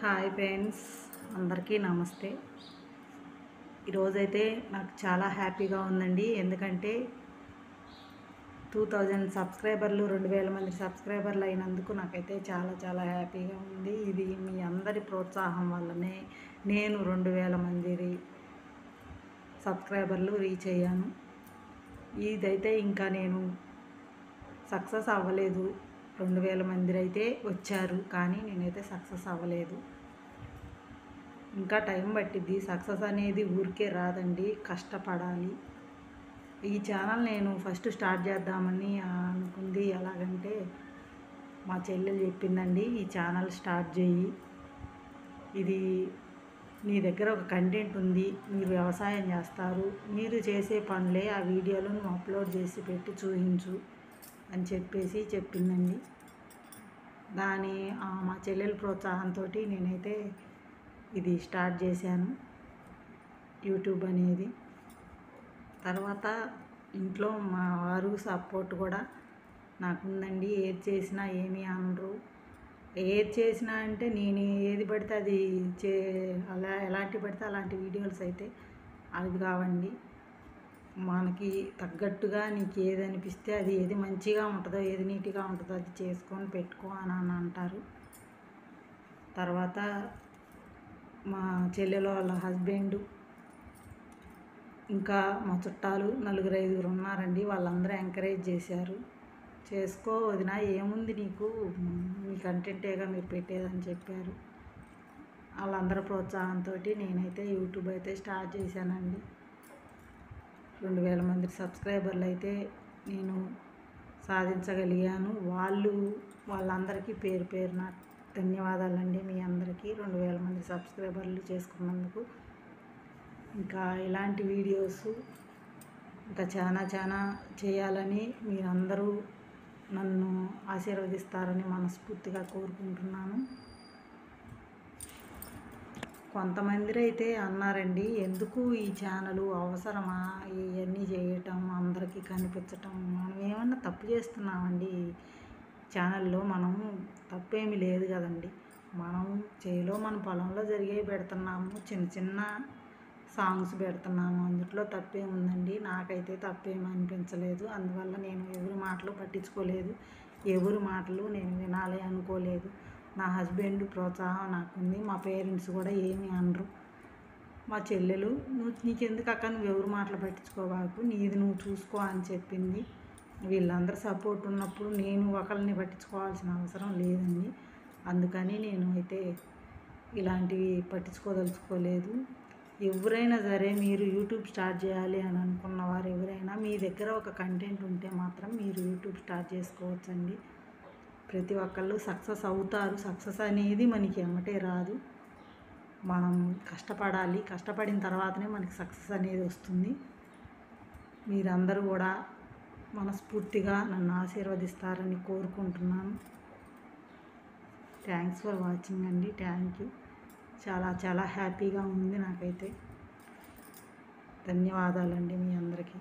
Hi friends, అందరికీ నమస్తే. ఈరోజైతే నాకు చాలా హ్యాపీగా ఉందండి. ఎందుకంటే 2000 సబ్స్క్రైబర్లు 2000 మంది సబ్స్క్రైబర్లు అయినందుకు నాకైతే చాలా చాలా హ్యాపీగా ఉంది. ఇది మీ అందరి ప్రోత్సాహం వల్లనే నేను 2000 మంది సబ్స్క్రైబర్లు రీచ్ అయ్యాను. ఇదైతే ఇంకా నేను సక్సెస్ అవ్వలేదు. 2000 మంది అయితే వచ్చారు, కానీ నేనైతే సక్సెస్ అవ్వలేదు. ఇంకా టైం పట్టిద్ది. సక్సెస్ అనేది ఊరికే రాదండి, కష్టపడాలి. ఈ ఛానల్ నేను ఫస్ట్ స్టార్ట్ చేద్దామని అనుకుంది. ఎలాగంటే మా చెల్లెలు చెప్పిందండి, ఈ ఛానల్ స్టార్ట్ చేయి, ఇది నీ దగ్గర ఒక కంటెంట్ ఉంది, మీరు వ్యవసాయం చేస్తారు, మీరు చేసే పనులే ఆ వీడియోలను అప్లోడ్ చేసి పెట్టి చూపించు అని చెప్పిందండి. మా చెల్లెల ప్రోత్సాహంతో నేనైతే ఇది స్టార్ట్ చేశాను, యూట్యూబ్ అనేది. తర్వాత ఇంట్లో మా వారు సపోర్ట్ కూడా నాకుందండి. ఏది చేసినా ఏమీ అనరు. ఏది చేసినా అంటే నేను ఏది పడితే అది ఎలాంటి పడితే అలాంటి వీడియోస్ అయితే అవి కావండి. మనకి తగ్గట్టుగా నీకు ఏది అనిపిస్తే అది, ఏది మంచిగా ఉంటుందో, ఏది నీట్గా ఉంటుందో అది చేసుకొని పెట్టుకో అని అంటారు. తర్వాత మా చెల్లెల వాళ్ళ హస్బెండు, ఇంకా మా చుట్టాలు 4-5 ఉన్నారండి. వాళ్ళందరూ ఎంకరేజ్ చేశారు. చేసుకో వదినా, ఏముంది నీకు, మీ కంటెంటేగా మీరు పెట్టేదని చెప్పారు. వాళ్ళందరూ ప్రోత్సాహంతో నేనైతే యూట్యూబ్ అయితే స్టార్ట్ చేశానండి. 2000 మంది సబ్స్క్రైబర్లు అయితే నేను సాధించగలిగాను. వాళ్ళందరికీ పేరు పేరున ధన్యవాదాలండి. మీ అందరికీ 2000 మంది సబ్స్క్రైబర్లు చేసుకున్నందుకు. ఇంకా ఇలాంటి వీడియోస్ ఇంకా చాలా చేయాలని మీరందరూ నన్ను ఆశీర్వదిస్తారని మనస్ఫూర్తిగా కోరుకుంటున్నాను. కొంతమంది అయితే అన్నారండి, ఎందుకు ఈ ఛానల్ అవసరమా, ఇవన్నీ చేయటం, అందరికీ కనిపించటం, మనం ఏమన్నా తప్పు చేస్తున్నామండి ఛానల్లో? మనం తప్పేమీ లేదు కదండి. మనం మన పొలంలో జరిగేవి పెడుతున్నాము, చిన్న సాంగ్స్ పెడుతున్నాము, అందులో తప్పేముందండి? నాకైతే తప్పేమీ అనిపించలేదు. అందువల్ల నేను ఎవరి మాటలు పట్టించుకోలేదు, ఎవరి మాటలు నేను వినాలి అనుకోలేదు. నా హస్బెండ్ ప్రోత్సాహం నాకుంది. మా పేరెంట్స్ కూడా ఏమీ అనరు. మా చెల్లెలు, నీకెందుకు అక్క, నువ్వు ఎవరి మాటలు పట్టించుకోవాకు, నీది నువ్వు చూసుకో అని చెప్పింది. వీళ్ళందరూ సపోర్ట్ ఉన్నప్పుడు నేను ఒకరిని పట్టించుకోవాల్సిన అవసరం లేదండి. అందుకని నేను అయితే ఇలాంటివి పట్టించుకోదలుచుకోలేదు. ఎవరైనా సరే, మీరు యూట్యూబ్ స్టార్ట్ చేయాలి అని అనుకున్న వారు ఎవరైనా, మీ దగ్గర ఒక కంటెంట్ ఉంటే మాత్రం మీరు యూట్యూబ్ స్టార్ట్ చేసుకోవచ్చండి. ప్రతి ఒక్కళ్ళు సక్సెస్ అవుతారు. సక్సెస్ అనేది మనకి ఎమ్మటే రాదు. మనం కష్టపడాలి. కష్టపడిన తర్వాతనే మనకి సక్సెస్ అనేది వస్తుంది. మీరందరూ కూడా మనస్ఫూర్తిగా నన్ను ఆశీర్వదిస్తారని కోరుకుంటున్నాను. థ్యాంక్స్ ఫర్ వాచింగ్ అండి. Thank you. చాలా హ్యాపీగా ఉంది నాకైతే. ధన్యవాదాలండి మీ అందరికీ.